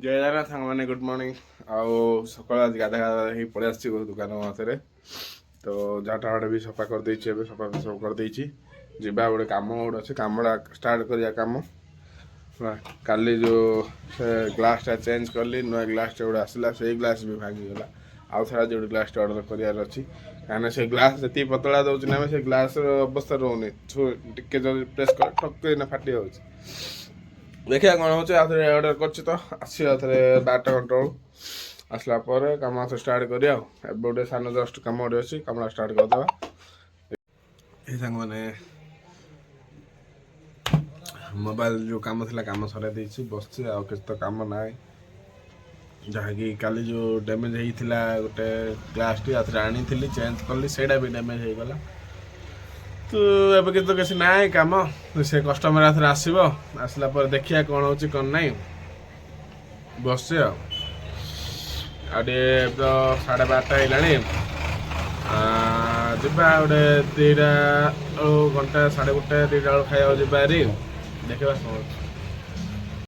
ଜୟ ଜଗନ୍ନାଥ ସାଙ୍ଗମାନେ good morning. ଆଉ ସକାଳ ଆଜି ଗାଧା ହେଇ ପଳେଇ ଆସିଛି ଦୋକାନ ମାସରେ। ତ ଝାଟା ଫାଟା ବି ସଫା କରିଦେଇଛି, ଏବେ ସଫା ସବୁ କରିଦେଇଛି। ଯିବା ଗୋଟେ କାମ ଗୋଟେ ଅଛି, କାମଟା ଷ୍ଟାର୍ଟ କରିବା କାମ। କାଲି ଯେଉଁ ସେ ଗ୍ଲାସ୍ଟା ଚେଞ୍ଜ କଲି, ନୂଆ ଗ୍ଲାସ୍ଟା ଗୋଟେ ଆସିଲା, ସେଇ ଗ୍ଲାସ୍ ବି ଭାଙ୍ଗିଗଲା। ଆଉ ଥରେ ଆଜି ଗୋଟେ ଗ୍ଲାସ୍ଟା ଅର୍ଡ଼ର କରିବାର ଅଛି, କାହିଁକିନା ସେ ଗ୍ଲାସ୍ ଯେତିକି ପତଳା ଦେଉଛି ନା ଆମେ, ସେ ଗ୍ଲାସ୍ର ଅବସ୍ଥା ରହୁନି। ଟିକେ ଯଦି ପ୍ରେସ୍ କଲେ ଟକ୍ କରିନା ଫାଟି ଯାଉଛି। ଦେଖିବା କ'ଣ ହେଉଛି, ଆଉ ଥରେ ଅର୍ଡ଼ର କରିଛି ତ ଆସିବ ଆଉ ଥରେ 12ଟା ଘଣ୍ଟା ବେଳୁ। ଆସିଲା ପରେ କାମ ଆସ ଷ୍ଟାର୍ଟ କରିବା। ଆଉ ଏବେ ଗୋଟେ ସାନ ଜଷ୍ଟ କାମ ଗୋଟେ ଅଛି, କାମଟା ଷ୍ଟାର୍ଟ କରିଦେବା। ଏଇ ସାଙ୍ଗମାନେ ମୋବାଇଲ ଯେଉଁ କାମ ଥିଲା କାମ ସରାଇ ଦେଇଛି, ବସିଛି। ଆଉ କିଛି ତ କାମ ନାହିଁ, ଯାହାକି କାଲି ଯେଉଁ ଡ୍ୟାମେଜ୍ ହେଇଥିଲା ଗୋଟେ ଗ୍ଲାସ୍ଟି ଆଉ ଥରେ ଆଣିଥିଲି, ଚେଞ୍ଜ କଲି, ସେଇଟା ବି ଡ୍ୟାମେଜ୍ ହେଇଗଲା। ତ ଏବେ କିନ୍ତୁ କିଛି ନାହିଁ କାମ। ସେ କଷ୍ଟମର ଆଥରେ ଆସିବ, ଆସିଲା ପରେ ଦେଖିବା କ'ଣ ହେଉଛି କ'ଣ ନାହିଁ। ବସିଛି ଆଉ ଟିକେ ତ 12:30 ହେଇଲାଣି। ଯିବା ଗୋଟେ 2ଟା ବେଳୁ, ଘଣ୍ଟା 1:30 2ଟା ବେଳୁ ଖାଇବାକୁ ଯିବା ହେରି। ଦେଖିବା କ'ଣ ହେଉଛି।